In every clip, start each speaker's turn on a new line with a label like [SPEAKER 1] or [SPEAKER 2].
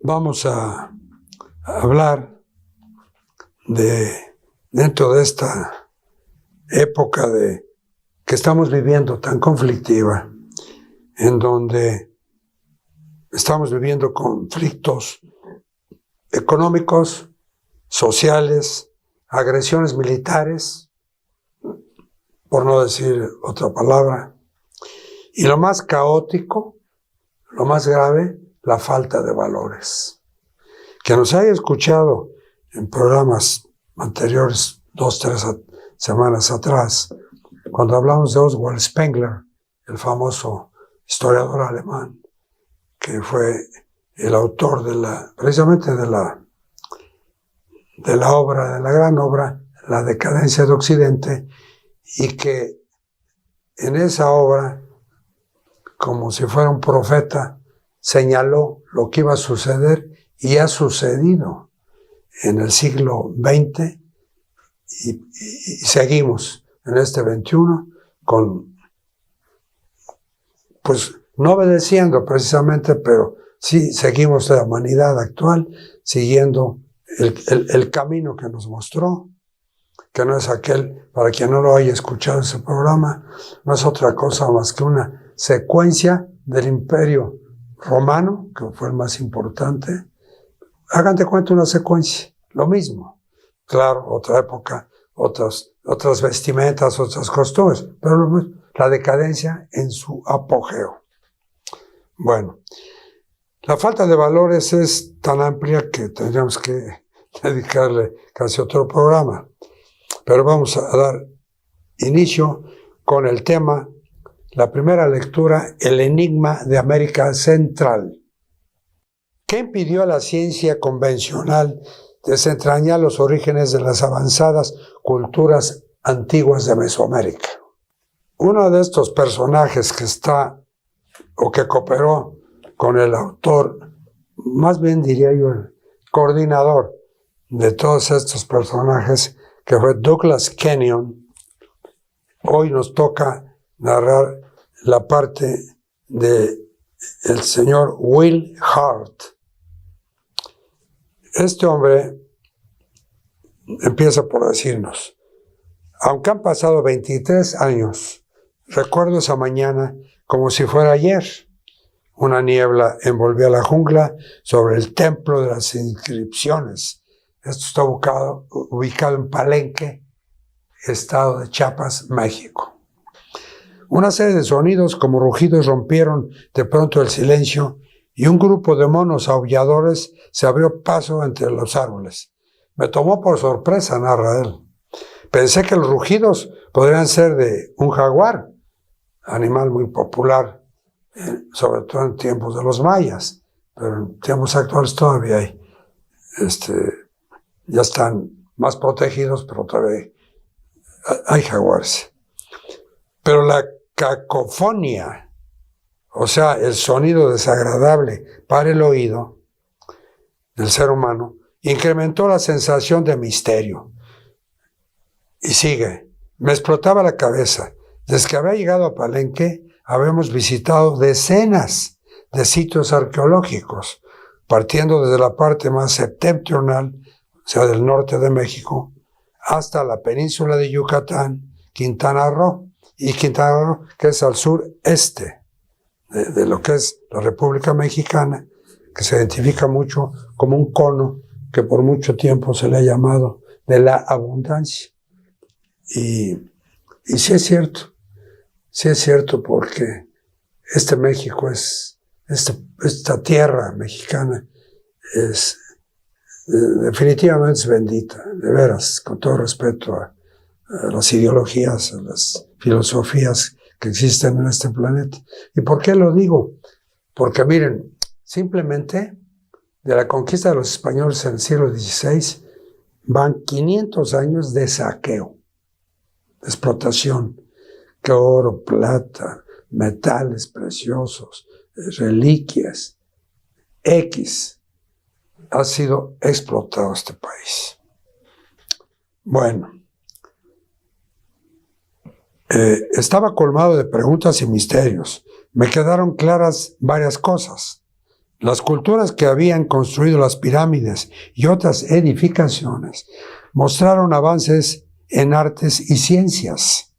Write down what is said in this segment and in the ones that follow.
[SPEAKER 1] vamos a hablar dentro de esta época que estamos viviendo tan conflictiva, en donde estamos viviendo conflictos económicos, sociales, agresiones militares, por no decir otra palabra, y lo más caótico, lo más grave, la falta de valores. Que nos haya escuchado en programas anteriores, 2-3 semanas atrás, cuando hablamos de Oswald Spengler, el famoso historiador alemán, que fue el autor precisamente de la gran obra, La decadencia de Occidente, y que en esa obra, como si fuera un profeta, señaló lo que iba a suceder y ha sucedido en el siglo XX y seguimos en este XXI pues no obedeciendo precisamente, pero sí seguimos la humanidad actual siguiendo el camino que nos mostró, que no es aquel, para quien no lo haya escuchado ese programa, no es otra cosa más que una secuencia del Imperio Romano, que fue el más importante. Hagan de cuenta una secuencia, lo mismo. Claro, otra época, otras vestimentas, otras costumbres, pero la decadencia en su apogeo. Bueno, la falta de valores es tan amplia que tendríamos que dedicarle casi otro programa. Pero vamos a dar inicio con el tema, la primera lectura, el enigma de América Central. ¿Qué impidió a la ciencia convencional desentrañar los orígenes de las avanzadas culturas antiguas de Mesoamérica? Uno de estos personajes que cooperó con el autor, más bien diría yo el coordinador de todos estos personajes, que fue Douglas Kenyon. Hoy nos toca narrar la parte del señor Will Hart. Este hombre empieza por decirnos: aunque han pasado 23 años, recuerdo esa mañana como si fuera ayer. Una niebla envolvió la jungla sobre el templo de las inscripciones. Esto está ubicado en Palenque, estado de Chiapas, México. Una serie de sonidos como rugidos rompieron de pronto el silencio y un grupo de monos aulladores se abrió paso entre los árboles. Me tomó por sorpresa, narra él. Pensé que los rugidos podrían ser de un jaguar, animal muy popular, sobre todo en tiempos de los mayas, pero en tiempos actuales todavía hay. Ya están más protegidos, pero todavía hay jaguares. Pero la cacofonía, o sea, el sonido desagradable para el oído del ser humano, incrementó la sensación de misterio. Y sigue, me explotaba la cabeza. Desde que había llegado a Palenque, habíamos visitado decenas de sitios arqueológicos, partiendo desde la parte más septentrional, o sea, del norte de México, hasta la península de Yucatán, Quintana Roo, que es al sureste de lo que es la República Mexicana, que se identifica mucho como un cono que por mucho tiempo se le ha llamado de la abundancia. Y sí es cierto porque México esta tierra mexicana es definitivamente es bendita, de veras, con todo respeto a las ideologías, a las filosofías que existen en este planeta. ¿Y por qué lo digo? Porque miren, simplemente de la conquista de los españoles en el siglo XVI van 500 años de saqueo, de explotación, que oro, plata, metales preciosos, reliquias, ha sido explotado este país. Bueno, estaba colmado de preguntas y misterios. Me quedaron claras varias cosas. Las culturas que habían construido las pirámides y otras edificaciones mostraron avances en artes y ciencias.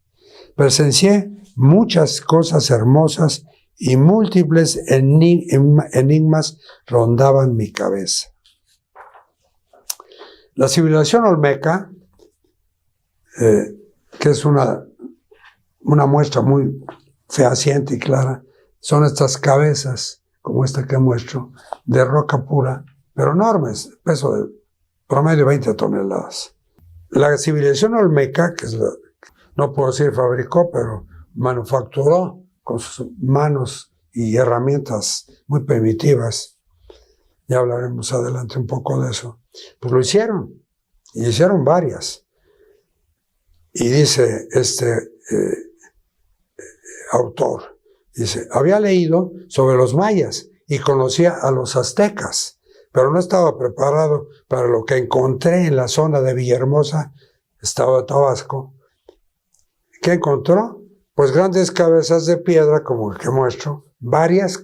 [SPEAKER 1] Presencié muchas cosas hermosas y múltiples enigmas rondaban mi cabeza. La civilización olmeca, que es una muestra muy fehaciente y clara, son estas cabezas, como esta que muestro, de roca pura, pero enormes, peso de promedio 20 toneladas. La civilización olmeca, que no puedo decir fabricó, pero manufacturó con sus manos y herramientas muy primitivas, ya hablaremos adelante un poco de eso, pues lo hicieron, y hicieron varias. Y dice este autor, dice, había leído sobre los mayas y conocía a los aztecas, pero no estaba preparado para lo que encontré en la zona de Villahermosa, estado de Tabasco. ¿Qué encontró? Pues grandes cabezas de piedra, como el que muestro, varias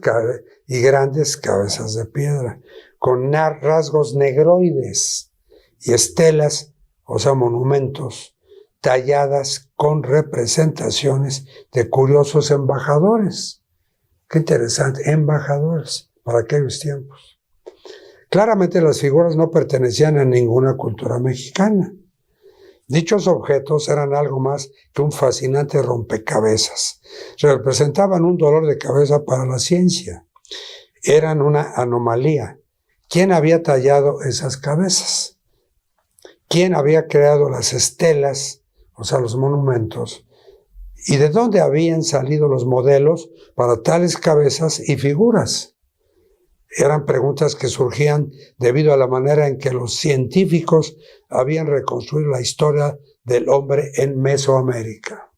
[SPEAKER 1] y grandes cabezas de piedra, con rasgos negroides y estelas, o sea, monumentos, talladas con representaciones de curiosos embajadores. Qué interesante, embajadores para aquellos tiempos. Claramente las figuras no pertenecían a ninguna cultura mexicana. Dichos objetos eran algo más que un fascinante rompecabezas. Representaban un dolor de cabeza para la ciencia. Eran una anomalía. ¿Quién había tallado esas cabezas? ¿Quién había creado las estelas, o sea, los monumentos? ¿Y de dónde habían salido los modelos para tales cabezas y figuras? Eran preguntas que surgían debido a la manera en que los científicos habían reconstruido la historia del hombre en Mesoamérica.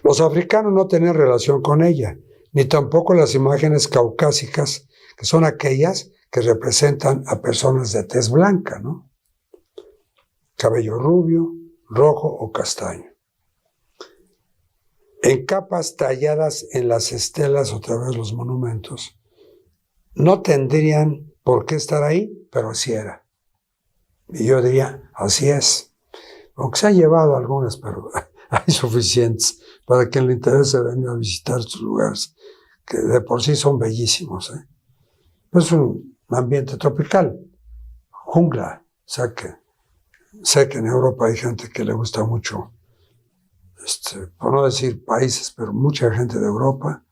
[SPEAKER 1] Los africanos no tenían relación con ella, ni tampoco las imágenes caucásicas, que son aquellas que representan a personas de tez blanca, ¿no? Cabello rubio, rojo o castaño. En capas talladas en las estelas, otra vez los monumentos, no tendrían por qué estar ahí, pero así era. Y yo diría, así es. Aunque se han llevado algunas, pero hay suficientes para quien le interese venir a visitar estos lugares, que de por sí son bellísimos. Es un ambiente tropical, jungla. O sea que sé que en Europa hay gente que le gusta mucho, por no decir países, pero mucha gente de Europa,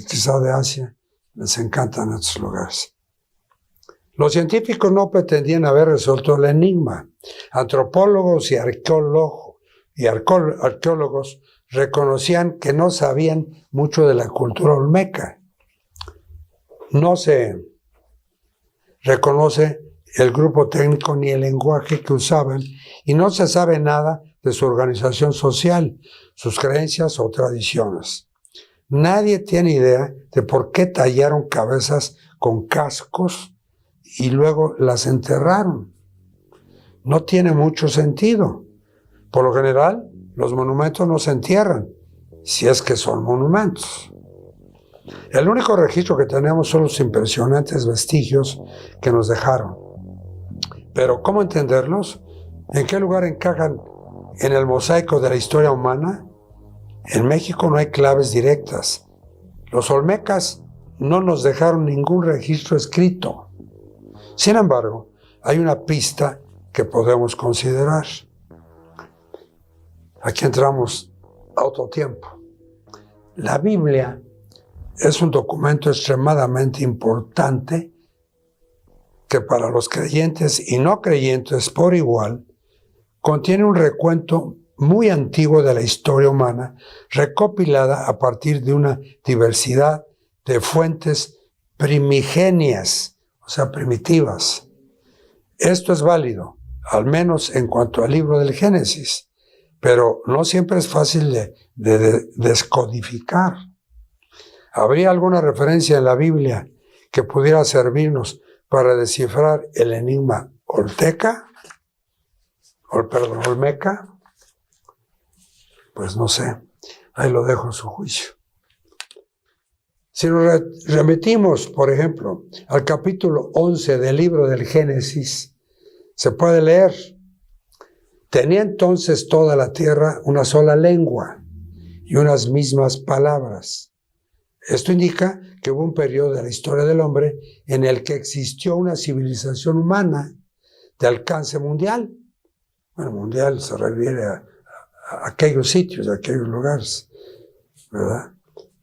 [SPEAKER 1] quizá de Asia, les encantan estos lugares. Los científicos no pretendían haber resuelto el enigma. Antropólogos y arqueólogos reconocían que no sabían mucho de la cultura olmeca. No se reconoce el grupo técnico ni el lenguaje que usaban y no se sabe nada de su organización social, sus creencias o tradiciones. Nadie tiene idea de por qué tallaron cabezas con cascos y luego las enterraron. No tiene mucho sentido. Por lo general, los monumentos no se entierran, si es que son monumentos. El único registro que tenemos son los impresionantes vestigios que nos dejaron. Pero, ¿cómo entenderlos? ¿En qué lugar encajan en el mosaico de la historia humana? En México no hay claves directas. Los olmecas no nos dejaron ningún registro escrito. Sin embargo, hay una pista que podemos considerar. Aquí entramos a otro tiempo. La Biblia es un documento extremadamente importante que para los creyentes y no creyentes por igual contiene un recuento muy antiguo de la historia humana, recopilada a partir de una diversidad de fuentes primigenias, o sea, primitivas. Esto es válido, al menos en cuanto al libro del Génesis, pero no siempre es fácil de descodificar. ¿Habría alguna referencia en la Biblia que pudiera servirnos para descifrar el enigma olmeca? Pues no sé, ahí lo dejo en su juicio. Si nos remitimos, por ejemplo, al capítulo 11 del libro del Génesis, se puede leer: tenía entonces toda la tierra una sola lengua y unas mismas palabras. Esto indica que hubo un periodo de la historia del hombre en el que existió una civilización humana de alcance mundial. Bueno, mundial se refiere a aquellos sitios, a aquellos lugares, ¿verdad?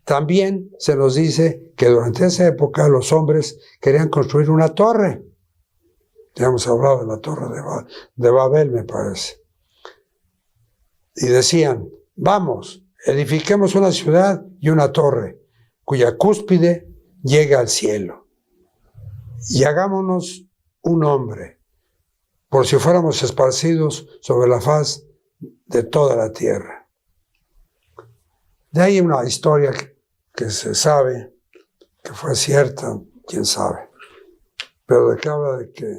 [SPEAKER 1] También se nos dice que durante esa época los hombres querían construir una torre. Ya hemos hablado de la torre de Babel, me parece. Y decían: vamos, edifiquemos una ciudad y una torre, cuya cúspide llegue al cielo. Y hagámonos un hombre, por si fuéramos esparcidos sobre la faz de toda la tierra. De ahí una historia que se sabe que fue cierta, quién sabe. Pero de que habla de que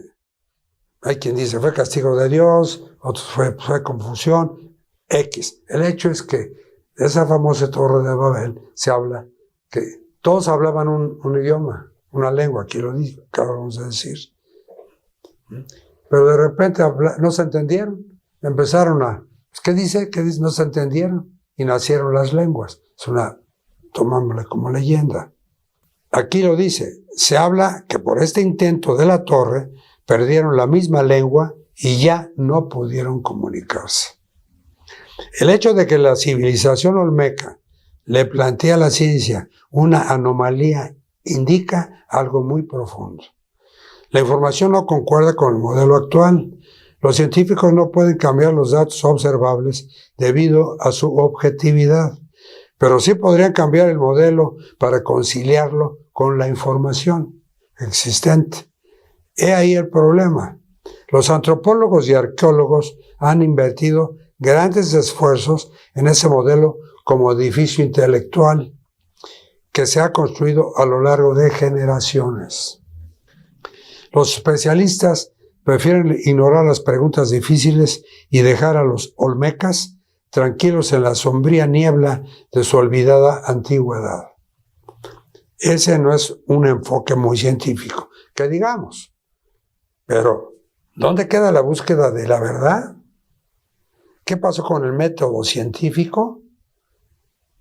[SPEAKER 1] hay quien dice fue castigo de Dios, otros fue confusión, X. El hecho es que de esa famosa torre de Babel se habla que todos hablaban un idioma, una lengua, aquí lo digo, acabamos de decir. Pero de repente no se entendieron, empezaron a... ¿Qué dice? ¿Qué dice? No se entendieron y nacieron las lenguas. Es una, tomámosla como leyenda. Aquí lo dice, se habla que por este intento de la torre perdieron la misma lengua y ya no pudieron comunicarse. El hecho de que la civilización olmeca le plantea a la ciencia una anomalía indica algo muy profundo. La información no concuerda con el modelo actual. Los científicos no pueden cambiar los datos observables debido a su objetividad, pero sí podrían cambiar el modelo para conciliarlo con la información existente. He ahí el problema. Los antropólogos y arqueólogos han invertido grandes esfuerzos en ese modelo como edificio intelectual que se ha construido a lo largo de generaciones. Los especialistas prefieren ignorar las preguntas difíciles y dejar a los olmecas tranquilos en la sombría niebla de su olvidada antigüedad. Ese no es un enfoque muy científico, que digamos. Pero, ¿dónde queda la búsqueda de la verdad? ¿Qué pasó con el método científico?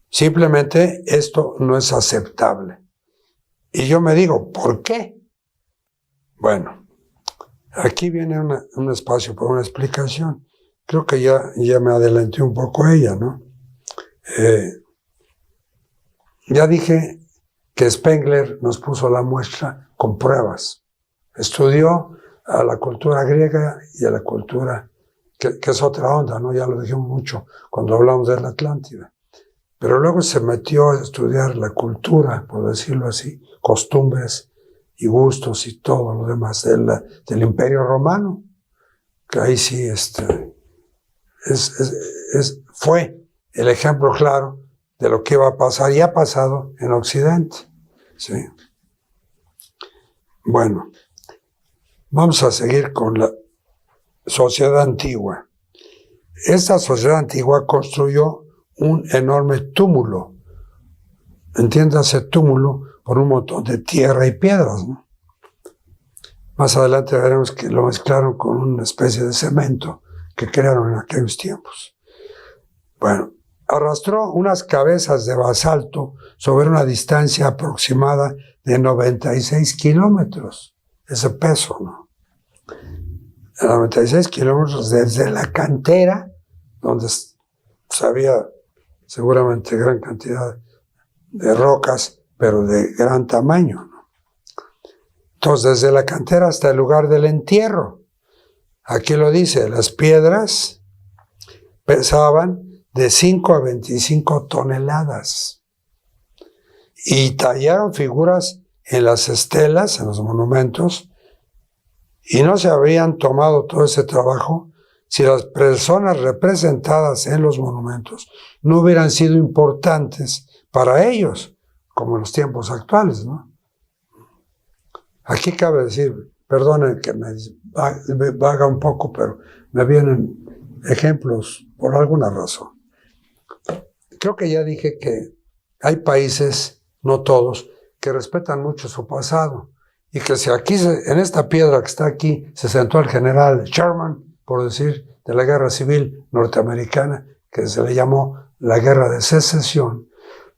[SPEAKER 1] Simplemente esto no es aceptable. Y yo me digo, ¿por qué? Bueno, aquí viene un espacio para una explicación. Creo que ya me adelanté un poco a ella, ¿no? Ya dije que Spengler nos puso la muestra con pruebas. Estudió a la cultura griega y a la cultura, que es otra onda, ¿no? Ya lo dijimos mucho cuando hablamos de la Atlántida. Pero luego se metió a estudiar la cultura, por decirlo así, costumbres y gustos y todo lo demás del Imperio Romano, que ahí sí fue el ejemplo claro de lo que iba a pasar y ha pasado en Occidente. ¿Sí? Bueno, vamos a seguir con la sociedad antigua. Esta sociedad antigua construyó un enorme túmulo, entiéndase túmulo, por un montón de tierra y piedras, ¿no? Más adelante veremos que lo mezclaron con una especie de cemento que crearon en aquellos tiempos. Bueno, arrastró unas cabezas de basalto sobre una distancia aproximada de 96 kilómetros. Ese peso, ¿no? 96 kilómetros desde la cantera, donde había seguramente gran cantidad de rocas, pero de gran tamaño, ¿no? Entonces, desde la cantera hasta el lugar del entierro. Aquí lo dice, las piedras pesaban de 5 a 25 toneladas. Y tallaron figuras en las estelas, en los monumentos, y no se habrían tomado todo ese trabajo si las personas representadas en los monumentos no hubieran sido importantes para ellos, como en los tiempos actuales, ¿no? Aquí cabe decir, perdonen que me vaga un poco, pero me vienen ejemplos por alguna razón. Creo que ya dije que hay países no todos, que respetan mucho su pasado. Y que si aquí, en esta piedra que está aquí, se sentó el general Sherman, por decir, de la Guerra Civil Norteamericana, que se le llamó la Guerra de Secesión,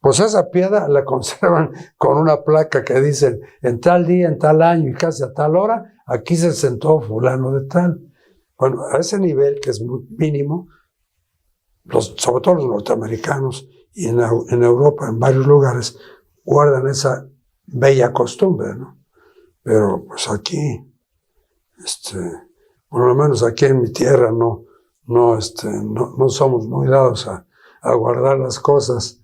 [SPEAKER 1] pues esa piedra la conservan con una placa que dice, en tal día, en tal año y casi a tal hora, aquí se sentó fulano de tal. Bueno, a ese nivel, que es muy mínimo, sobre todo los norteamericanos y en Europa, en varios lugares, guardan esa bella costumbre, ¿no? Pero pues aquí, por lo menos aquí en mi tierra, no somos muy dados a guardar las cosas.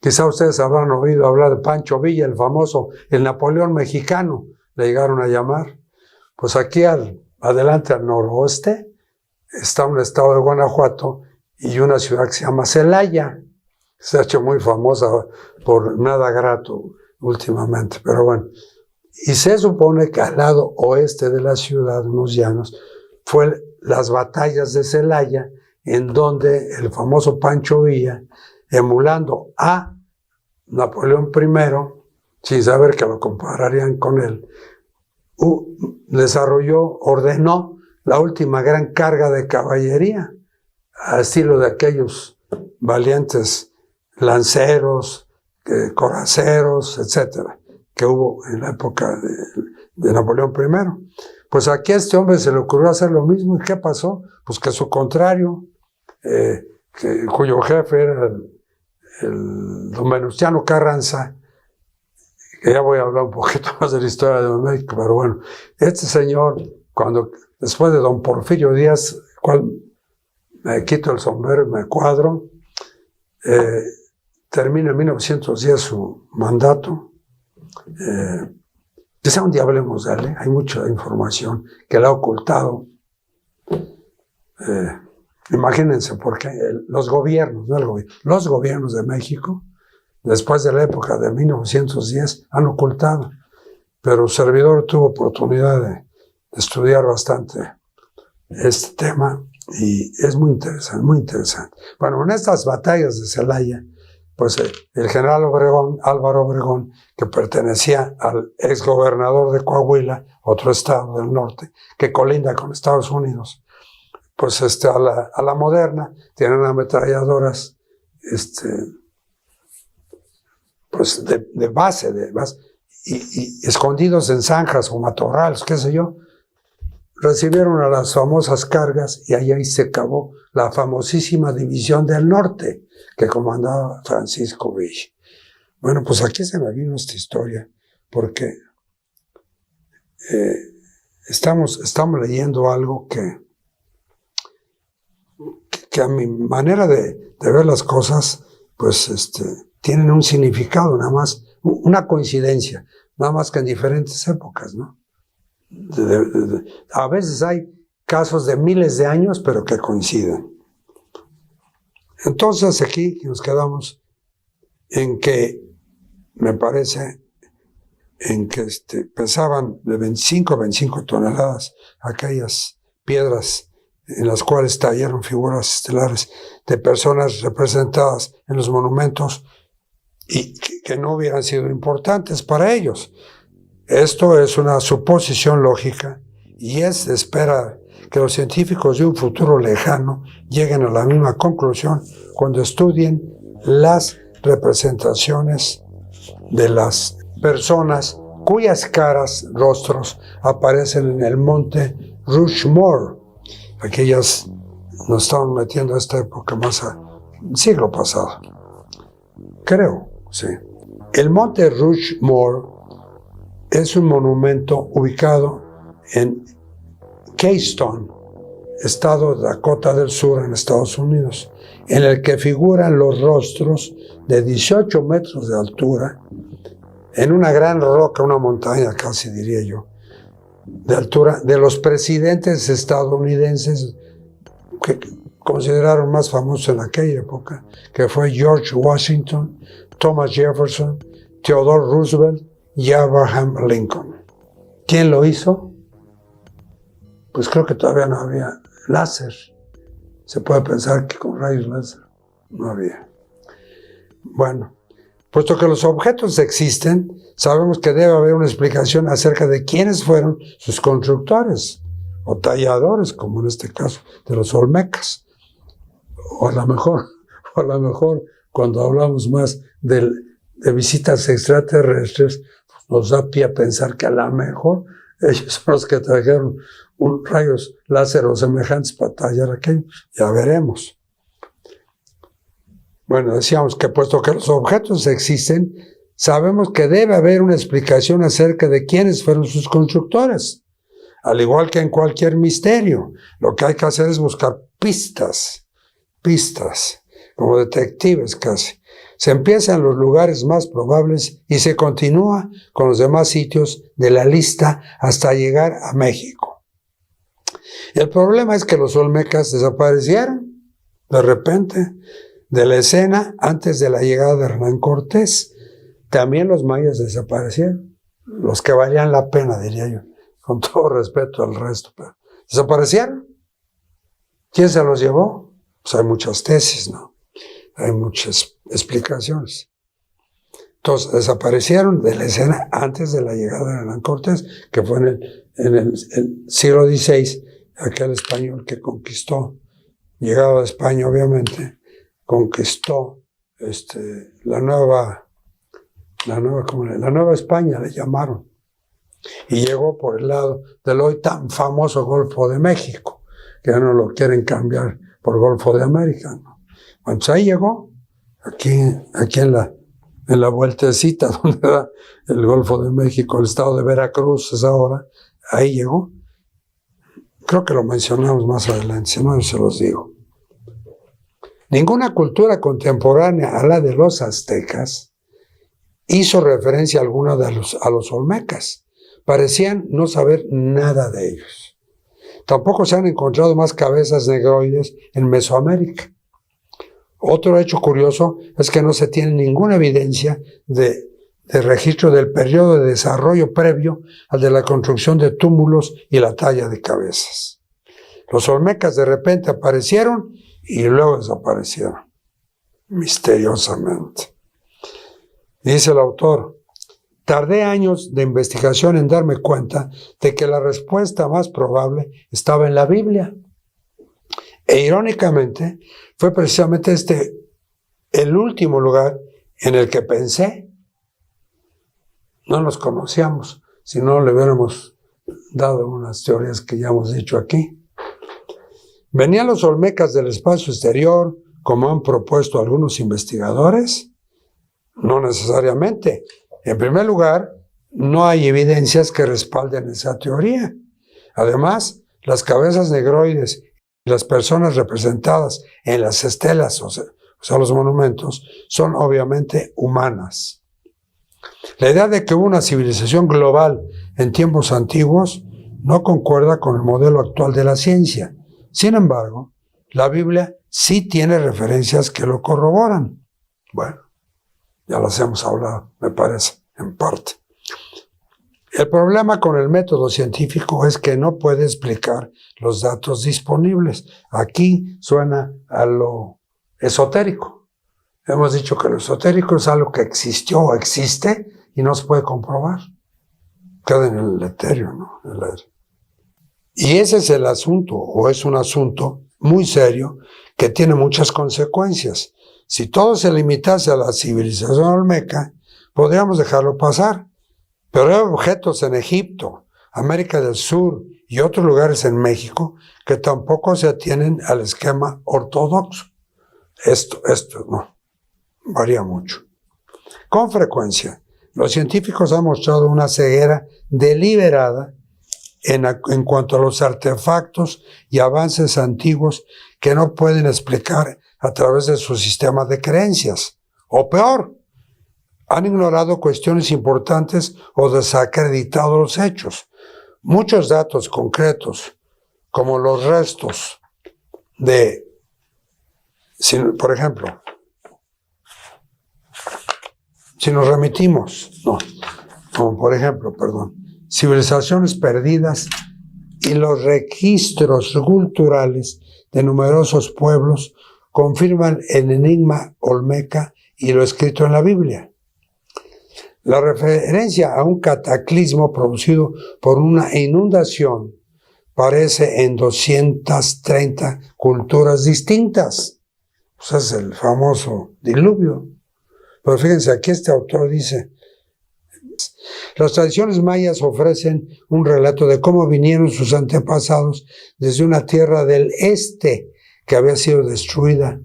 [SPEAKER 1] Quizá ustedes habrán oído hablar de Pancho Villa, el famoso, el Napoleón mexicano, le llegaron a llamar. Pues aquí adelante al noroeste está un estado de Guanajuato y una ciudad que se llama Celaya. Se ha hecho muy famosa por nada grato últimamente, pero bueno. Y se supone que al lado oeste de la ciudad, unos llanos, fue las batallas de Celaya, en donde el famoso Pancho Villa, emulando a Napoleón I, sin saber que lo compararían con él, ordenó la última gran carga de caballería, a estilo de aquellos valientes lanceros, coraceros, etcétera, que hubo en la época de Napoleón I. Pues aquí a este hombre se le ocurrió hacer lo mismo. ¿Y qué pasó? Pues que su contrario, cuyo jefe era el don Venustiano Carranza, que ya voy a hablar un poquito más de la historia de México, pero bueno, este señor, después de don Porfirio Díaz, cual me quito el sombrero y me cuadro, termina en 1910 su mandato. Quizá un día hablemos de él, hay mucha información que le ha ocultado. Imagínense, porque los gobiernos de México, después de la época de 1910, han ocultado. Pero el servidor tuvo oportunidad de estudiar bastante este tema y es muy interesante, muy interesante. Bueno, en estas batallas de Celaya, pues el general Álvaro Obregón, que pertenecía al exgobernador de Coahuila, otro estado del norte, que colinda con Estados Unidos, pues a la moderna, tienen ametralladoras pues de base, y escondidos en zanjas o matorrales, qué sé yo, recibieron a las famosas cargas y ahí se acabó la famosísima División del Norte que comandaba Francisco Villa. Bueno, pues aquí se me vino esta historia porque estamos leyendo algo que a mi manera de ver las cosas, pues tienen un significado, nada más, una coincidencia, nada más que en diferentes épocas, ¿no? A veces hay casos de miles de años, pero que coinciden. Entonces aquí nos quedamos en que, me parece, en que pesaban de 25 a 25 toneladas aquellas piedras en las cuales tallaron figuras estelares de personas representadas en los monumentos y que no hubieran sido importantes para ellos. Esto es una suposición lógica y es de esperar que los científicos de un futuro lejano lleguen a la misma conclusión cuando estudien las representaciones de las personas cuyas caras, rostros, aparecen en el monte Rushmore. Aquellas nos estaban metiendo a esta época más al siglo pasado. Creo, sí. El monte Rushmore es un monumento ubicado en Keystone, estado de Dakota del Sur, en Estados Unidos, en el que figuran los rostros de 18 metros de altura, en una gran roca, una montaña casi diría yo, de altura, de los presidentes estadounidenses que consideraron más famosos en aquella época, que fue George Washington, Thomas Jefferson, Theodore Roosevelt y Abraham Lincoln. ¿Quién lo hizo? Pues creo que todavía no había láser. Se puede pensar que con rayos láser no había. Bueno, Puesto que los objetos existen, sabemos que debe haber una explicación acerca de quiénes fueron sus constructores o talladores, como en este caso de los olmecas. O a lo mejor cuando hablamos más de visitas extraterrestres, nos da pie a pensar que a lo mejor ellos son los que trajeron rayos láser o semejantes para tallar aquello. Ya veremos. Bueno, decíamos que puesto que los objetos existen, sabemos que debe haber una explicación acerca de quiénes fueron sus constructores. Al igual que en cualquier misterio, lo que hay que hacer es buscar pistas, como detectives casi. Se empieza en los lugares más probables y se continúa con los demás sitios de la lista hasta llegar a México. El problema es que los olmecas desaparecieron de repente de la escena antes de la llegada de Hernán Cortés. También los mayas desaparecieron, los que valían la pena, diría yo, con todo respeto al resto, pero desaparecieron. ¿Quién se los llevó? Pues hay muchas tesis, ¿no? Hay muchas explicaciones. Entonces, desaparecieron de la escena antes de la llegada de Hernán Cortés, que fue en el siglo XVI, aquel español que conquistó, llegado a España, obviamente, conquistó la nueva España, le llamaron, y llegó por el lado del hoy tan famoso Golfo de México, que ya no lo quieren cambiar por Golfo de América, ¿no? Bueno, pues ahí llegó, aquí en la vueltecita donde da el Golfo de México, el estado de Veracruz es ahora, ahí llegó. Creo que lo mencionamos más adelante, si no, yo se los digo. Ninguna cultura contemporánea a la de los aztecas hizo referencia alguna a los olmecas. Parecían no saber nada de ellos. Tampoco se han encontrado más cabezas negroides en Mesoamérica. Otro hecho curioso es que no se tiene ninguna evidencia de registro del periodo de desarrollo previo al de la construcción de túmulos y la talla de cabezas. Los olmecas de repente aparecieron y luego desaparecieron, misteriosamente. Dice el autor: tardé años de investigación en darme cuenta de que la respuesta más probable estaba en la Biblia. E irónicamente, fue precisamente el último lugar en el que pensé. No los conocíamos, si no le hubiéramos dado unas teorías que ya hemos dicho aquí. ¿Venían los olmecas del espacio exterior, como han propuesto algunos investigadores? No necesariamente. En primer lugar, no hay evidencias que respalden esa teoría. Además, las cabezas negroides y las personas representadas en las estelas, o sea, los monumentos, son obviamente humanas. La idea de que hubo una civilización global en tiempos antiguos no concuerda con el modelo actual de la ciencia. Sin embargo, la Biblia sí tiene referencias que lo corroboran. Bueno, ya las hemos hablado, me parece, en parte. El problema con el método científico es que no puede explicar los datos disponibles. Aquí suena a lo esotérico. Hemos dicho que lo esotérico es algo que existió o existe y no se puede comprobar. Queda en el etéreo, ¿no? En el aire. Y ese es el asunto, o es un asunto muy serio que tiene muchas consecuencias. Si todo se limitase a la civilización olmeca, podríamos dejarlo pasar. Pero hay objetos en Egipto, América del Sur y otros lugares en México que tampoco se atienen al esquema ortodoxo. Esto no, varía mucho. Con frecuencia, los científicos han mostrado una ceguera deliberada en cuanto a los artefactos y avances antiguos que no pueden explicar a través de su sistema de creencias. O peor, han ignorado cuestiones importantes o desacreditado los hechos. Muchos datos concretos, como los restos por ejemplo, si nos remitimos, civilizaciones perdidas y los registros culturales de numerosos pueblos confirman el enigma olmeca y lo escrito en la Biblia. La referencia a un cataclismo producido por una inundación aparece en 230 culturas distintas. Pues es el famoso diluvio. Pero fíjense, aquí este autor dice: las tradiciones mayas ofrecen un relato de cómo vinieron sus antepasados desde una tierra del este que había sido destruida.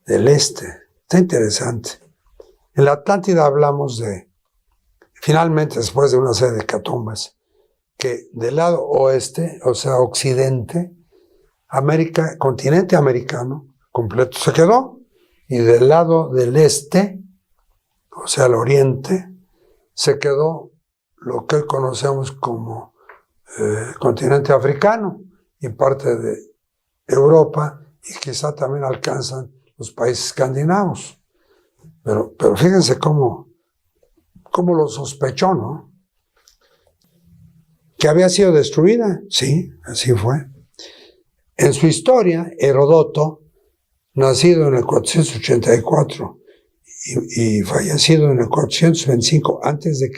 [SPEAKER 1] Del este. Está interesante. En la Atlántida hablamos de, finalmente, después de una serie de hecatombas, que del lado oeste, o sea, occidente, América, continente americano completo se quedó, y del lado del este, o sea, el oriente, se quedó lo que hoy conocemos como continente africano y parte de Europa, y quizá también alcanzan los países escandinavos. Pero fíjense cómo lo sospechó, ¿no? Que había sido destruida. Sí, así fue. En su historia, Heródoto, nacido en el 484 y fallecido en el 425 a.C.,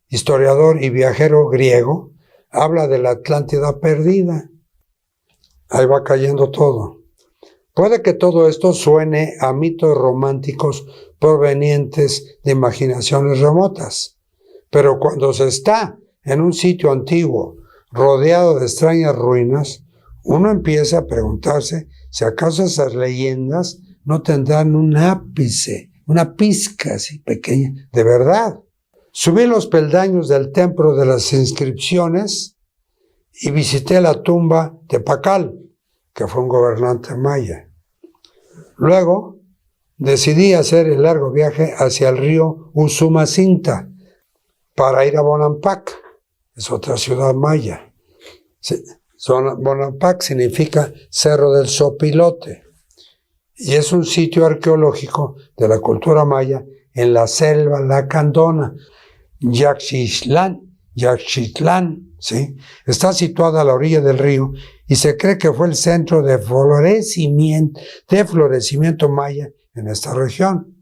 [SPEAKER 1] historiador y viajero griego, habla de la Atlántida perdida. Ahí va cayendo todo. Puede que todo esto suene a mitos románticos provenientes de imaginaciones remotas, pero cuando se está en un sitio antiguo rodeado de extrañas ruinas, uno empieza a preguntarse si acaso esas leyendas no tendrán un ápice, una pizca así pequeña de verdad. Subí los peldaños del templo de las inscripciones y visité la tumba de Pacal, que fue un gobernante maya. Luego decidí hacer el largo viaje hacia el río Usumacinta para ir a Bonampak, es otra ciudad maya. Bonampak significa Cerro del Sopilote y es un sitio arqueológico de la cultura maya en la selva lacandona. Yaxchitlán, ¿sí? Está situada a la orilla del río y se cree que fue el centro de florecimiento maya en esta región.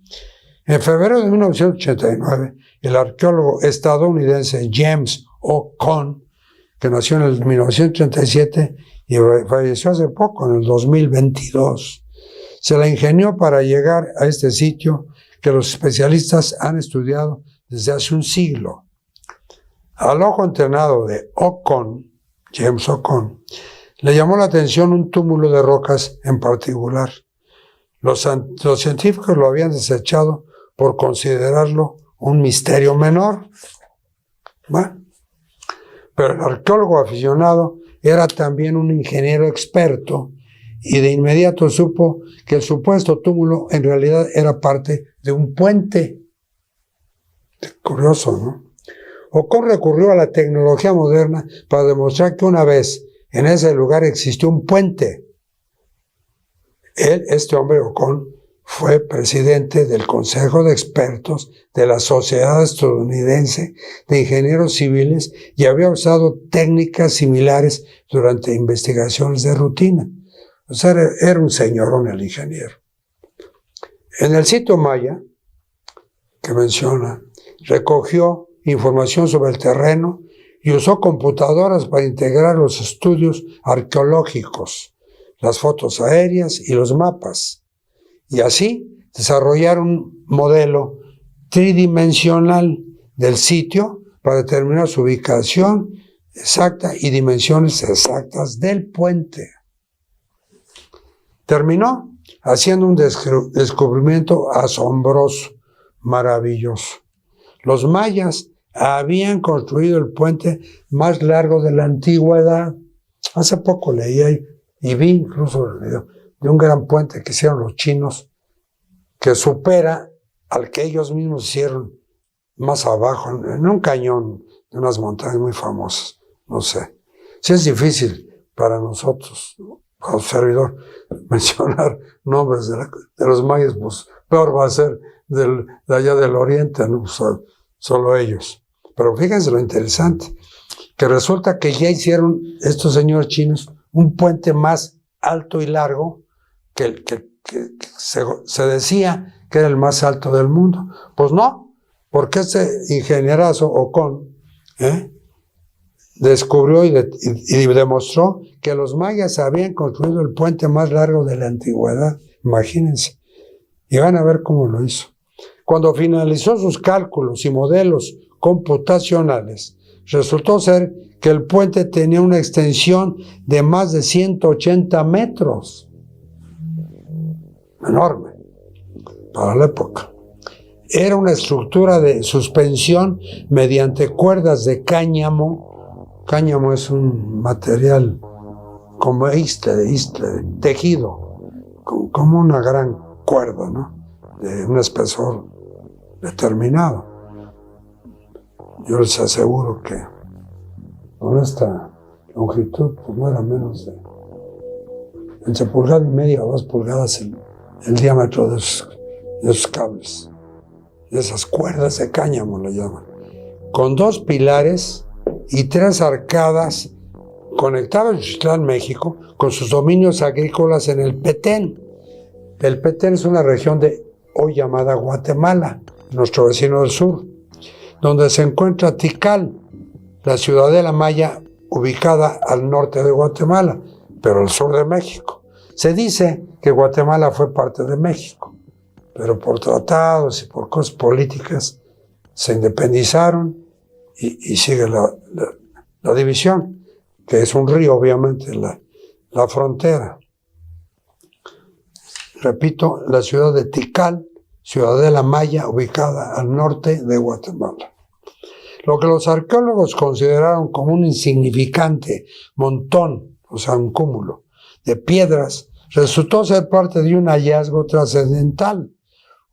[SPEAKER 1] En febrero de 1989, el arqueólogo estadounidense James O. Cohn, que nació en el 1937 y falleció hace poco, en el 2022, se la ingenió para llegar a este sitio que los especialistas han estudiado desde hace un siglo. Al ojo entrenado de Ocon, James Ocon, le llamó la atención un túmulo de rocas en particular. Los científicos lo habían desechado por considerarlo un misterio menor. Bueno, pero el arqueólogo aficionado era también un ingeniero experto y de inmediato supo que el supuesto túmulo en realidad era parte de un puente. Curioso, ¿no? Ocon recurrió a la tecnología moderna para demostrar que una vez en ese lugar existió un puente. Este hombre, Ocon, fue presidente del Consejo de Expertos de la Sociedad Estadounidense de Ingenieros Civiles y había usado técnicas similares durante investigaciones de rutina. O sea, era un señorón el ingeniero. En el sitio maya, que menciona, recogió información sobre el terreno y usó computadoras para integrar los estudios arqueológicos, las fotos aéreas y los mapas. Y así desarrollar un modelo tridimensional del sitio para determinar su ubicación exacta y dimensiones exactas del puente. Terminó haciendo un descubrimiento asombroso, maravilloso. Los mayas habían construido el puente más largo de la antigüedad. Hace poco leí ahí y vi incluso el video de un gran puente que hicieron los chinos que supera al que ellos mismos hicieron más abajo, en un cañón de unas montañas muy famosas. No sé. Sí es difícil para nosotros, para el servidor, mencionar nombres de los mayas, pues peor va a ser de allá del oriente, ¿no? Solo ellos. Pero fíjense lo interesante, que resulta que ya hicieron estos señores chinos un puente más alto y largo que se decía que era el más alto del mundo. Pues no, Porque este ingenierazo Ocón descubrió y demostró que los mayas habían construido el puente más largo de la antigüedad. Imagínense. Y van a ver cómo lo hizo. Cuando finalizó sus cálculos y modelos computacionales, resultó ser que el puente tenía una extensión de más de 180 metros. Enorme para la época. Era una estructura de suspensión mediante cuerdas de cáñamo. Cáñamo es un material como tejido, como una gran cuerda, ¿no? De un espesor determinado. Yo les aseguro que con esta longitud pues no era menos de entre pulgada y media o 2 pulgadas el diámetro de esos cables, de esas cuerdas de cáñamo le llaman, con 2 pilares y 3 arcadas. Conectaba Yuchitlán, México, con sus dominios agrícolas en el Petén. El Petén es una región de hoy llamada Guatemala, nuestro vecino del sur, donde se encuentra Tikal, la ciudadela maya ubicada al norte de Guatemala, pero al sur de México. Se dice que Guatemala fue parte de México, pero por tratados y por cosas políticas se independizaron y sigue la división, que es un río, obviamente, la frontera. Repito, la ciudad de Tikal, ciudadela maya ubicada al norte de Guatemala. Lo que los arqueólogos consideraron como un insignificante montón, o sea, un cúmulo de piedras, resultó ser parte de un hallazgo trascendental,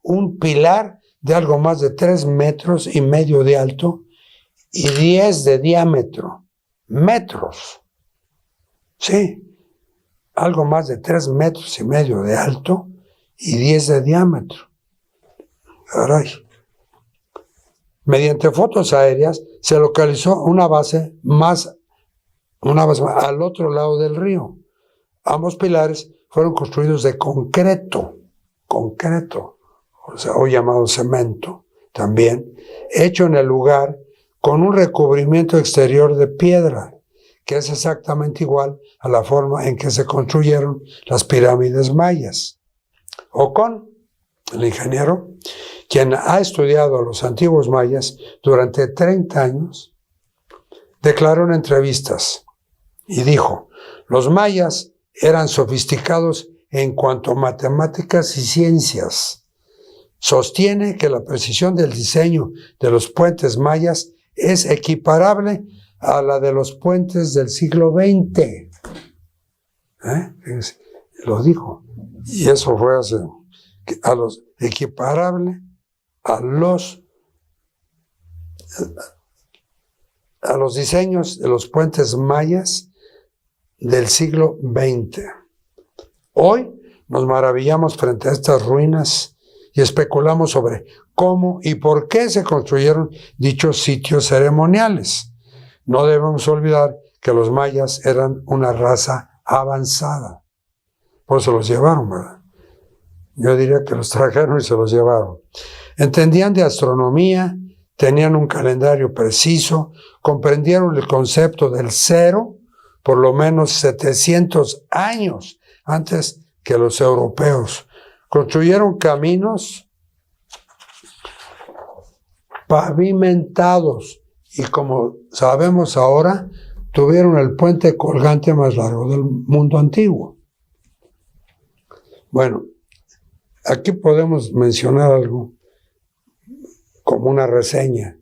[SPEAKER 1] un pilar de algo más de 3,5 metros de alto y 10 de diámetro. Metros. Sí, algo más de 3,5 metros de alto y 10 de diámetro. Caray. Mediante fotos aéreas se localizó una base más al otro lado del río. Ambos pilares fueron construidos de concreto, o sea, hoy llamado cemento, también, hecho en el lugar con un recubrimiento exterior de piedra, que es exactamente igual a la forma en que se construyeron las pirámides mayas. Ocón, el ingeniero, quien ha estudiado a los antiguos mayas durante 30 años, declaró en entrevistas y dijo: los mayas eran sofisticados en cuanto a matemáticas y ciencias. Sostiene que la precisión del diseño de los puentes mayas es equiparable a la de los puentes del siglo XX. Lo dijo. Y eso fue equiparable a los diseños de los puentes mayas del siglo XX. Hoy nos maravillamos frente a estas ruinas y especulamos sobre cómo y por qué se construyeron dichos sitios ceremoniales. No debemos olvidar que los mayas eran una raza avanzada. Por eso los llevaron, ¿verdad? Yo diría que los trajeron y se los llevaron. Entendían de astronomía, tenían un calendario preciso, comprendieron el concepto del cero por lo menos 700 años antes que los europeos. Construyeron caminos pavimentados y, como sabemos ahora, tuvieron el puente colgante más largo del mundo antiguo. Bueno, aquí podemos mencionar algo como una reseña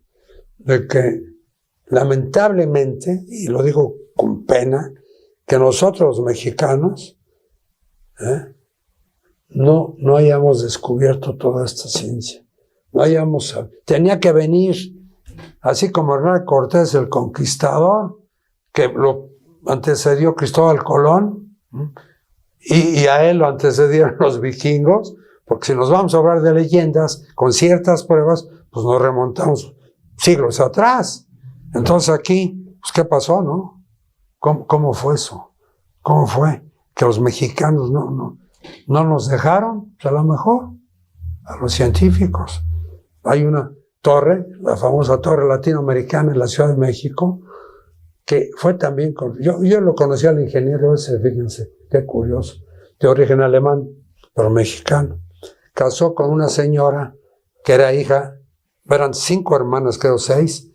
[SPEAKER 1] de que lamentablemente, y lo digo con pena, que nosotros los mexicanos no hayamos descubierto toda esta ciencia. Tenía que venir, así como Hernán Cortés, el conquistador, que lo antecedió Cristóbal Colón, y a él lo antecedieron los vikingos, porque si nos vamos a hablar de leyendas, con ciertas pruebas, pues nos remontamos siglos atrás. Entonces aquí, pues ¿qué pasó, no? ¿Cómo fue eso? ¿Cómo fue que los mexicanos no nos dejaron? Pues a lo mejor, a los científicos. Hay una torre, la famosa torre latinoamericana en la Ciudad de México, que fue también, yo lo conocí al ingeniero ese, fíjense, qué curioso, de origen alemán, pero mexicano. Casó con una señora que era hija, eran 5 hermanas, creo 6,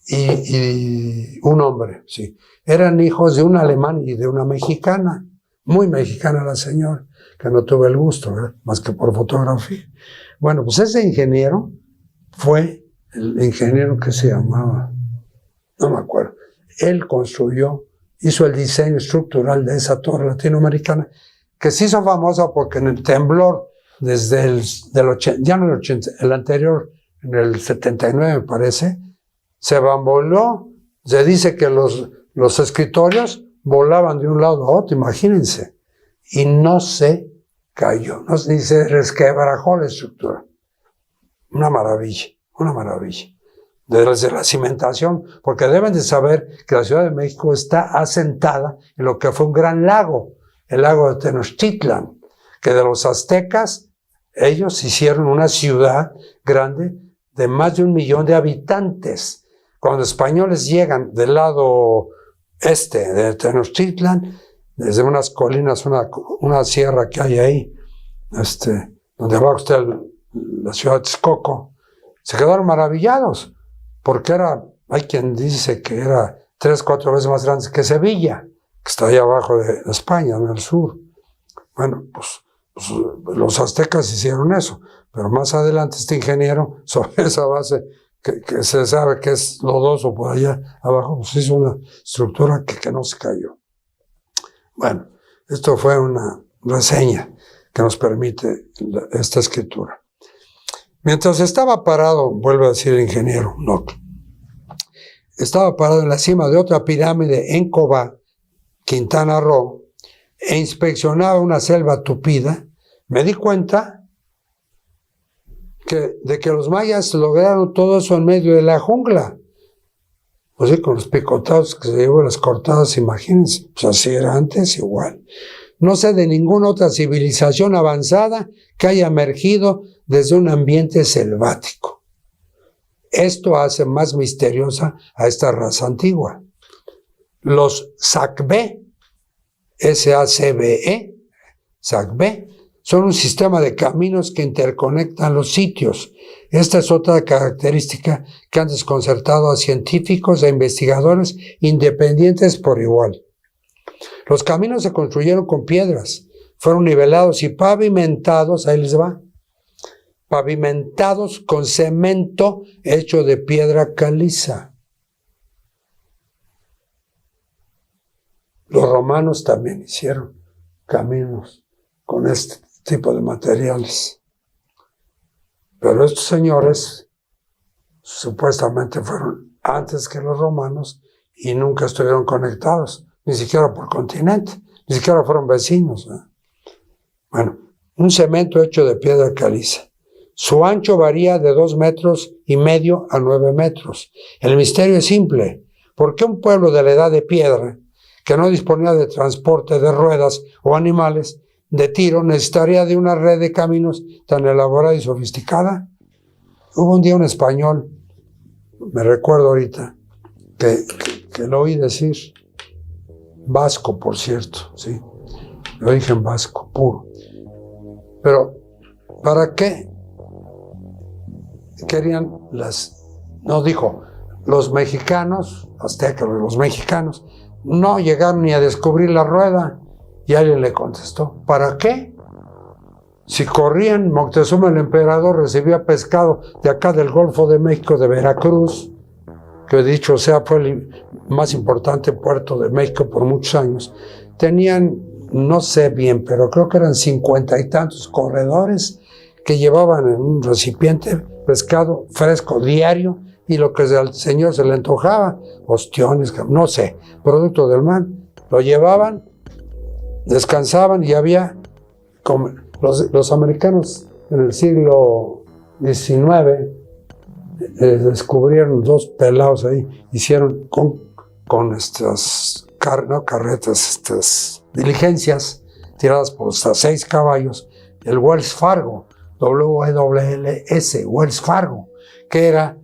[SPEAKER 1] y un hombre, sí. Eran hijos de un alemán y de una mexicana, muy mexicana la señora, que no tuve el gusto, ¿verdad? Más que por fotografía. Bueno, pues ese ingeniero fue el ingeniero que se llamaba, no me acuerdo. Él construyó, hizo el diseño estructural de esa torre latinoamericana, que se hizo famosa porque en el temblor, desde ya no el 80, el anterior, en el 79 me parece, se bamboleó. Se dice que los escritorios volaban de un lado a otro, imagínense, y no se cayó, ni se resquebrajó la estructura. Una maravilla, una maravilla. Desde la cimentación, porque deben de saber que la Ciudad de México está asentada en lo que fue un gran lago, el lago de Tenochtitlan, que de los aztecas, ellos hicieron una ciudad grande de más de 1 millón de habitantes. Cuando los españoles llegan del lado este de Tenochtitlan, desde unas colinas, una sierra que hay ahí, donde abajo está la ciudad de Texcoco, se quedaron maravillados, porque hay quien dice que era 3, 4 veces más grande que Sevilla, que está ahí abajo de España, en el sur. Bueno, pues los aztecas hicieron eso, pero más adelante este ingeniero, sobre esa base que se sabe que es lodoso por allá abajo, pues hizo una estructura que no se cayó. Bueno, esto fue una reseña que nos permite esta escritura. Mientras estaba parado, vuelve a decir el ingeniero Nock, estaba parado en la cima de otra pirámide en Cobá, Quintana Roo, e inspeccionaba una selva tupida, me di cuenta de que los mayas lograron todo eso en medio de la jungla. Pues sí, con los picotados que se llevó, las cortadas, imagínense, pues así era antes igual. No sé de ninguna otra civilización avanzada que haya emergido desde un ambiente selvático. Esto hace más misteriosa a esta raza antigua. Los Sacbé, S-A-C-B-E, Sacbé, son un sistema de caminos que interconectan los sitios. Esta es otra característica que han desconcertado a científicos e investigadores independientes por igual. Los caminos se construyeron con piedras, fueron nivelados y pavimentados, ahí les va, pavimentados con cemento hecho de piedra caliza. Los romanos también hicieron caminos con este tipo de materiales. Pero estos señores supuestamente fueron antes que los romanos y nunca estuvieron conectados, ni siquiera por continente, ni siquiera fueron vecinos, ¿eh? Bueno, un cemento hecho de piedra caliza. Su ancho varía de 2,5 metros a 9 metros. El misterio es simple. ¿Por qué un pueblo de la edad de piedra, que no disponía de transporte de ruedas o animales de tiro, necesitaría de una red de caminos tan elaborada y sofisticada? Hubo un día un español, me recuerdo ahorita, que lo oí decir, vasco, por cierto, sí, de origen vasco, puro. Pero, ¿para qué querían no dijo, los mexicanos, aztecas, los mexicanos, no llegaron ni a descubrir la rueda? Y alguien le contestó, ¿para qué? Si corrían, Moctezuma el emperador recibía pescado de acá del Golfo de México, de Veracruz, que dicho sea fue el más importante puerto de México por muchos años. Tenían, no sé bien, pero creo que eran 50 y tantos corredores que llevaban en un recipiente pescado fresco diario y lo que al señor se le antojaba, ostiones, no sé, producto del mar, lo llevaban, descansaban y había, como los americanos en el siglo XIX descubrieron 2 pelados ahí, hicieron con estas carretas, estas diligencias tiradas por hasta 6 caballos, el Wells Fargo, WWLS, Wells Fargo, que era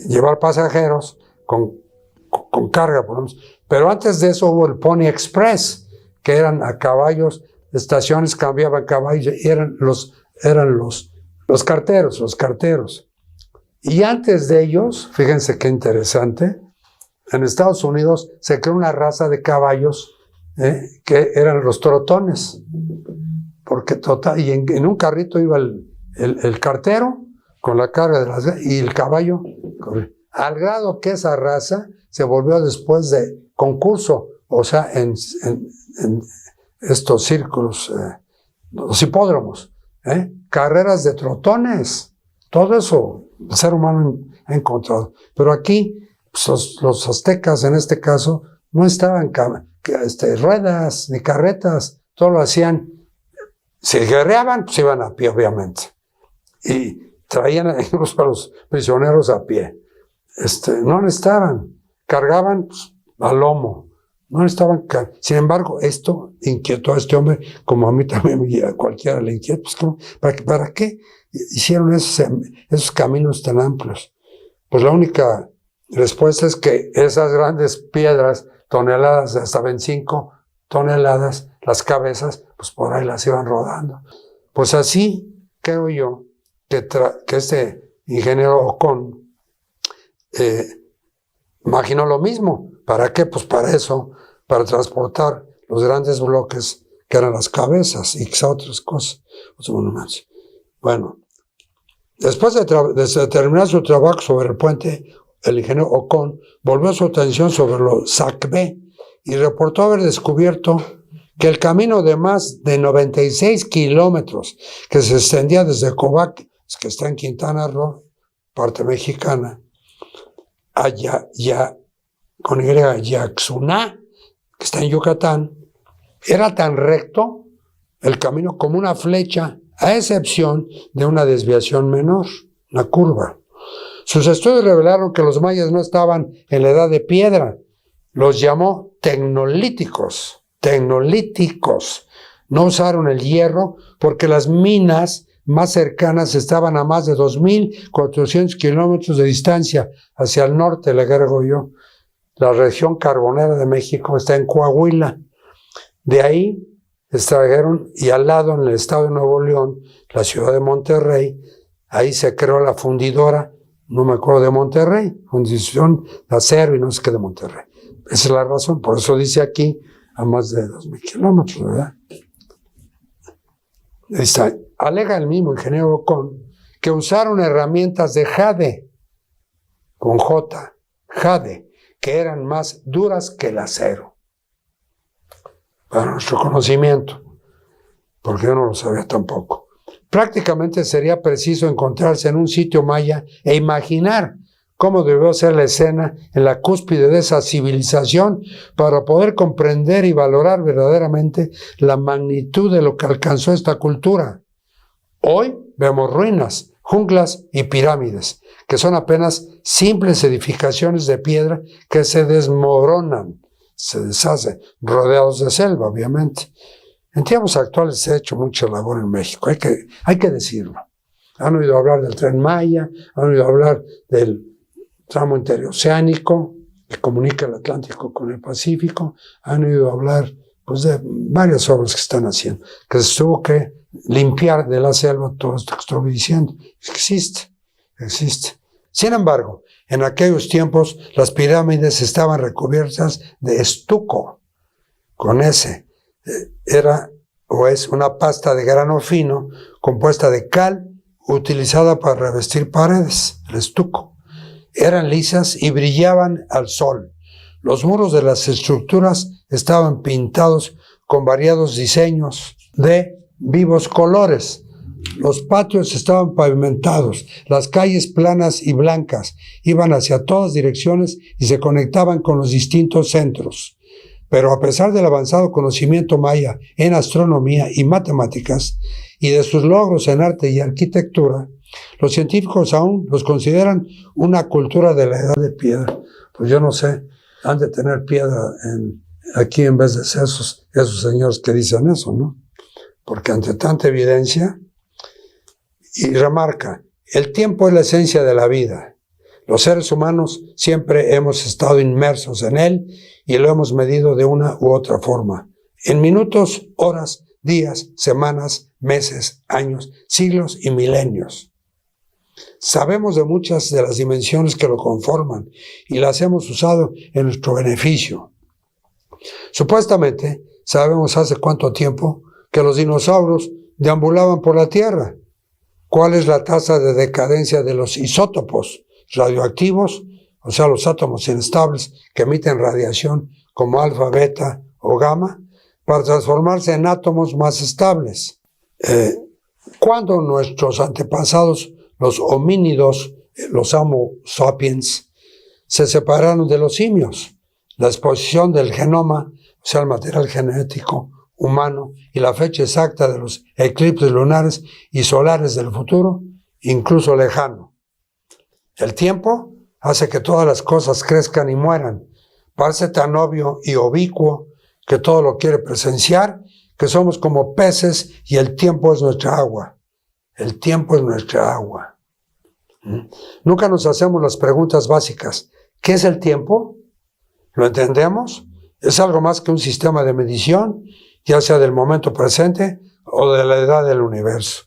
[SPEAKER 1] llevar pasajeros con carga, por ejemplo. Pero antes de eso hubo el Pony Express, que eran a caballos, estaciones cambiaban caballos, y eran los carteros. Y antes de ellos, fíjense qué interesante, en Estados Unidos se creó una raza de caballos que eran los trotones, porque y en un carrito iba el cartero con la carga y el caballo, al grado que esa raza se volvió después de concurso, o sea, en estos círculos, los hipódromos, carreras de trotones, todo eso el ser humano ha encontrado. Pero aquí, pues, los aztecas en este caso, no estaban ruedas ni carretas, todo lo hacían. Si guerreaban, pues iban a pie, obviamente. Y traían incluso a los prisioneros a pie. No necesitaban, cargaban pues, al lomo. No estaban. Sin embargo, esto inquietó a este hombre, como a mí también, a cualquiera le inquieta. Pues, ¿para qué hicieron esos caminos tan amplios? Pues la única respuesta es que esas grandes piedras, toneladas, hasta 25 toneladas, las cabezas, pues por ahí las iban rodando. Pues así creo yo que este ingeniero Ocón imaginó lo mismo. ¿Para qué? Pues para eso, para transportar los grandes bloques que eran las cabezas y quizá otras cosas, otros monumentos. Bueno, después de terminar su trabajo sobre el puente, el ingeniero Ocón volvió su atención sobre los Sacbé y reportó haber descubierto que el camino de más de 96 kilómetros que se extendía desde Cobac, que está en Quintana Roo, parte mexicana, a Yaxuná, que está en Yucatán, era tan recto el camino como una flecha, a excepción de una desviación menor, una curva. Sus estudios revelaron que los mayas no estaban en la edad de piedra. Los llamó tecnolíticos. No usaron el hierro porque las minas más cercanas estaban a más de 2.400 kilómetros de distancia hacia el norte, le agrego yo. La región carbonera de México está en Coahuila. De ahí extrajeron, y al lado, en el estado de Nuevo León, la ciudad de Monterrey, ahí se creó la fundidora, no me acuerdo, de Monterrey, fundición de acero y no sé qué de Monterrey. Esa es la razón, por eso dice aquí a más de 2.000 kilómetros, ¿verdad? Alega el mismo ingeniero Ocón que usaron herramientas de jade, con J, jade, que eran más duras que el acero. Para nuestro conocimiento, porque yo no lo sabía tampoco. Prácticamente sería preciso encontrarse en un sitio maya e imaginar cómo debió ser la escena en la cúspide de esa civilización para poder comprender y valorar verdaderamente la magnitud de lo que alcanzó esta cultura. Hoy vemos ruinas, junglas y pirámides, que son apenas simples edificaciones de piedra que se desmoronan, se deshacen, rodeados de selva, obviamente. En tiempos actuales se ha hecho mucha labor en México, hay que decirlo. Han oído hablar del Tren Maya, han oído hablar del tramo interoceánico que comunica el Atlántico con el Pacífico, han oído hablar pues, de varias obras que están haciendo, que se tuvo que limpiar de la selva todo esto que estoy diciendo. Existe. Sin embargo, en aquellos tiempos las pirámides estaban recubiertas de estuco, con S. Era o es una pasta de grano fino compuesta de cal utilizada para revestir paredes, el estuco. Eran lisas y brillaban al sol. Los muros de las estructuras estaban pintados con variados diseños de vivos colores. Los patios estaban pavimentados, las calles planas y blancas iban hacia todas direcciones y se conectaban con los distintos centros. Pero a pesar del avanzado conocimiento maya en astronomía y matemáticas y de sus logros en arte y arquitectura, los científicos aún los consideran una cultura de la edad de piedra. Pues yo no sé, han de tener piedra aquí en vez de ser esos señores que dicen eso, ¿no? Porque ante tanta evidencia, Y remarca, el tiempo es la esencia de la vida. Los seres humanos siempre hemos estado inmersos en él y lo hemos medido de una u otra forma. En minutos, horas, días, semanas, meses, años, siglos y milenios. Sabemos de muchas de las dimensiones que lo conforman y las hemos usado en nuestro beneficio. Supuestamente, sabemos hace cuánto tiempo que los dinosaurios deambulaban por la Tierra. ¿Cuál es la tasa de decadencia de los isótopos radioactivos, o sea, los átomos inestables que emiten radiación como alfa, beta o gamma, para transformarse en átomos más estables? ¿Cuándo nuestros antepasados, los homínidos, los Homo sapiens, se separaron de los simios? La exposición del genoma, o sea, el material genético humano, y la fecha exacta de los eclipses lunares y solares del futuro, incluso lejano. El tiempo hace que todas las cosas crezcan y mueran. Parece tan obvio y ubicuo que todo lo quiere presenciar, que somos como peces y el tiempo es nuestra agua. El tiempo es nuestra agua. Nunca nos hacemos las preguntas básicas. ¿Qué es el tiempo? ¿Lo entendemos? ¿Es algo más que un sistema de medición, ya sea del momento presente o de la edad del universo?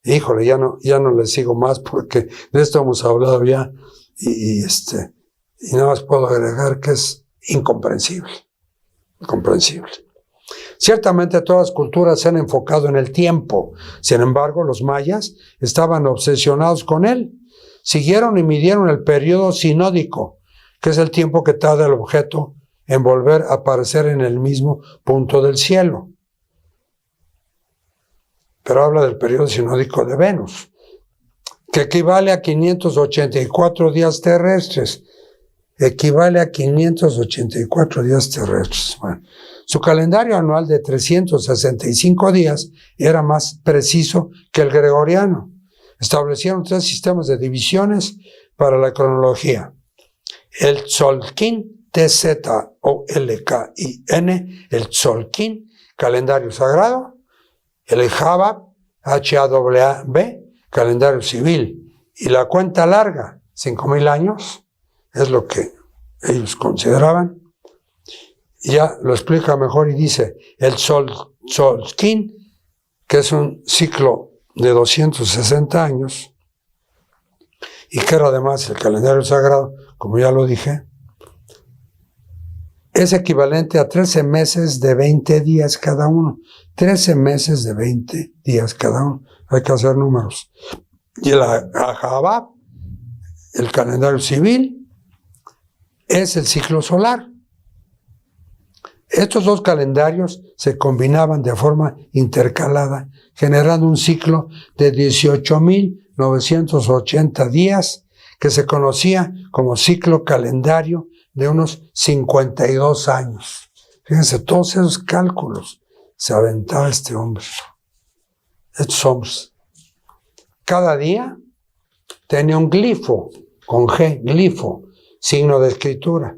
[SPEAKER 1] Híjole, ya no les sigo más porque de esto hemos hablado ya y nada más puedo agregar que es incomprensible. Incomprensible. Ciertamente todas las culturas se han enfocado en el tiempo. Sin embargo, los mayas estaban obsesionados con él. Siguieron y midieron el periodo sinódico, que es el tiempo que tarda el objeto en volver a aparecer en el mismo punto del cielo. Pero habla del periodo sinódico de Venus, que equivale a 584 días terrestres. Equivale a 584 días terrestres. Bueno, su calendario anual de 365 días era más preciso que el gregoriano. Establecieron 3 sistemas de divisiones para la cronología. El Tzolk'in, Tzolkin, el Tzolk'in, calendario sagrado. El Habab, Hawab, calendario civil. Y la cuenta larga, 5,000 años, es lo que ellos consideraban. Ya lo explica mejor y dice, el Tzolk'in, que es un ciclo de 260 años, y que era además el calendario sagrado, como ya lo dije, es equivalente a 13 meses de 20 días cada uno. 13 meses de 20 días cada uno. Hay que hacer números. Y el Habab, el calendario civil, es el ciclo solar. Estos 2 calendarios se combinaban de forma intercalada, generando un ciclo de 18,980 días que se conocía como ciclo calendario de unos 52 años. Fíjense, todos esos cálculos se aventaba este hombre. Estos hombres. Cada día tenía un glifo, con G, glifo, signo de escritura,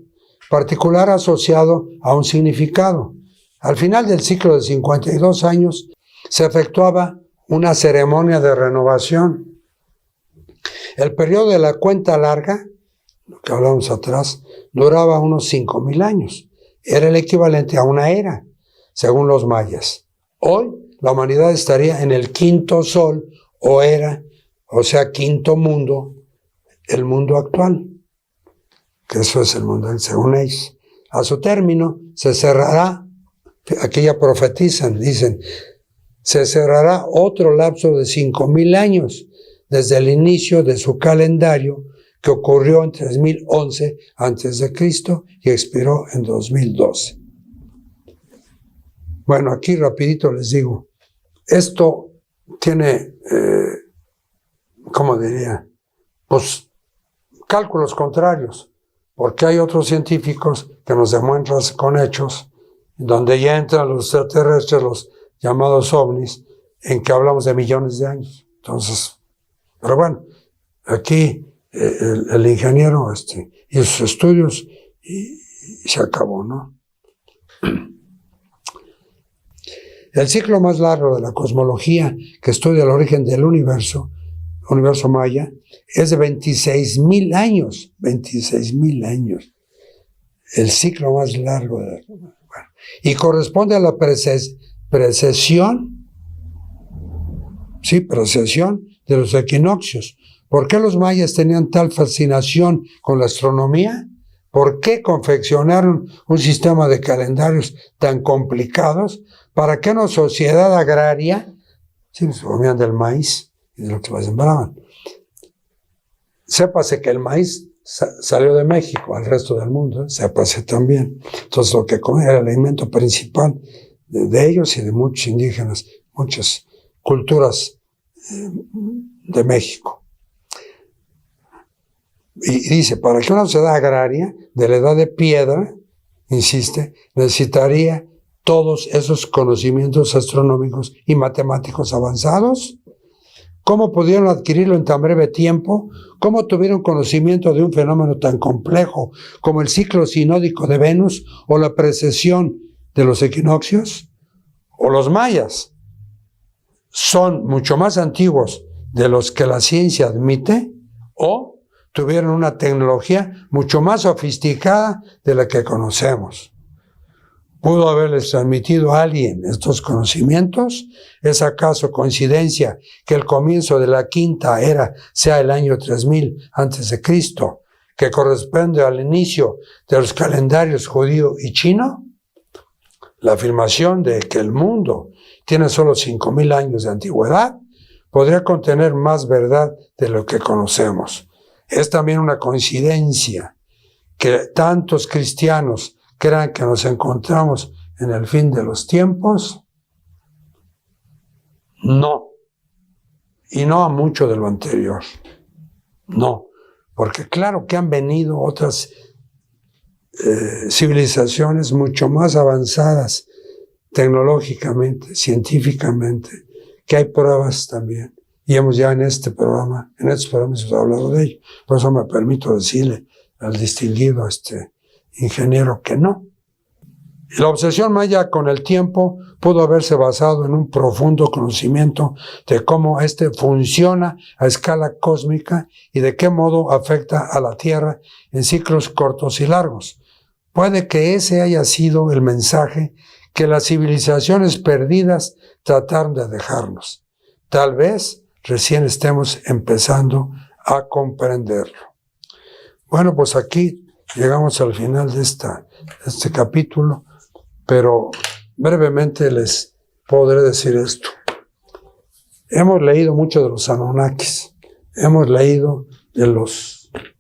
[SPEAKER 1] particular asociado a un significado. Al final del ciclo de 52 años se efectuaba una ceremonia de renovación. El periodo de la cuenta larga, lo que hablamos atrás, duraba unos 5,000 años. Era el equivalente a una era, según los mayas. Hoy la humanidad estaría en el 5.º sol o era, o sea, 5.º mundo, el mundo actual, que eso es el mundo, según ellos. A su término se cerrará, aquí ya profetizan, dicen, se cerrará otro lapso de 5,000 años desde el inicio de su calendario, que ocurrió en 3011 a.C. y expiró en 2012. Bueno, aquí rapidito les digo, esto tiene, ¿cómo diría? Pues cálculos contrarios, porque hay otros científicos que nos demuestran con hechos, donde ya entran los extraterrestres, los llamados ovnis, en que hablamos de millones de años. Entonces, pero bueno, aquí el ingeniero hizo sus estudios y se acabó, ¿no? El ciclo más largo de la cosmología que estudia el origen del universo maya, es de 26,000 años. 26,000 años. El ciclo más largo. Y corresponde a la precesión de los equinoccios. ¿Por qué los mayas tenían tal fascinación con la astronomía? ¿Por qué confeccionaron un sistema de calendarios tan complicados? ¿Para qué una sociedad agraria? Sí, se comían del maíz y de lo que sembraban. Sépase que el maíz salió de México al resto del mundo, sépase también. Entonces lo que comían era el alimento principal de ellos y de muchos indígenas, muchas culturas de México. Y dice, para que una sociedad agraria de la edad de piedra, insiste, necesitaría todos esos conocimientos astronómicos y matemáticos avanzados. ¿Cómo pudieron adquirirlo en tan breve tiempo? ¿Cómo tuvieron conocimiento de un fenómeno tan complejo como el ciclo sinódico de Venus o la precesión de los equinoccios? ¿O los mayas son mucho más antiguos de los que la ciencia admite? ¿O tuvieron una tecnología mucho más sofisticada de la que conocemos? ¿Pudo haberles transmitido a alguien estos conocimientos? ¿Es acaso coincidencia que el comienzo de la quinta era sea el año 3000 a.C., que corresponde al inicio de los calendarios judío y chino? La afirmación de que el mundo tiene solo 5000 años de antigüedad podría contener más verdad de lo que conocemos. Es también una coincidencia que tantos cristianos crean que nos encontramos en el fin de los tiempos. No. Y no a mucho de lo anterior. No. Porque claro que han venido otras civilizaciones mucho más avanzadas tecnológicamente, científicamente, que hay pruebas también. Y hemos ya en estos programas hemos hablado de ello. Por eso me permito decirle al distinguido ingeniero que no. Y la obsesión maya con el tiempo pudo haberse basado en un profundo conocimiento de cómo funciona a escala cósmica y de qué modo afecta a la Tierra en ciclos cortos y largos. Puede que ese haya sido el mensaje que las civilizaciones perdidas trataron de dejarnos. Tal vez recién estemos empezando a comprenderlo. Bueno, pues aquí llegamos al final de este capítulo, pero brevemente les podré decir esto. Hemos leído mucho de los Anunnakis, hemos leído de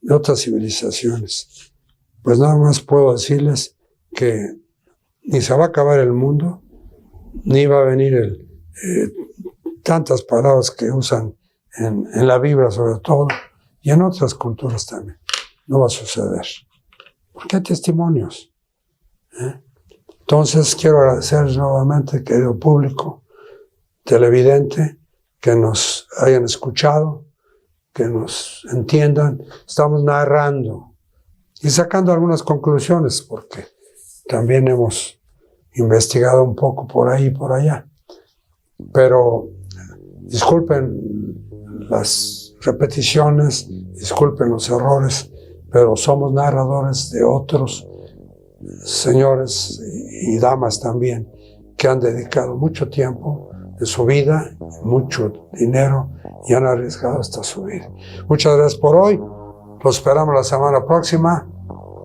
[SPEAKER 1] otras civilizaciones. Pues nada más puedo decirles que ni se va a acabar el mundo, ni va a venir tantas palabras que usan en la Biblia sobre todo, y en otras culturas también. No va a suceder. Porque hay testimonios. Entonces quiero agradecerles nuevamente, querido público televidente, que nos hayan escuchado, que nos entiendan. Estamos narrando y sacando algunas conclusiones, porque también hemos investigado un poco por ahí y por allá. Pero disculpen las repeticiones, disculpen los errores, pero somos narradores de otros señores y damas también que han dedicado mucho tiempo de su vida, mucho dinero y han arriesgado hasta su vida. Muchas gracias por hoy. Los esperamos la semana próxima.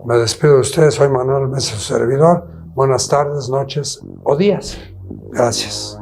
[SPEAKER 1] Me despido de ustedes. Soy Manuel Mesa, su servidor. Buenas tardes, noches o días. Gracias.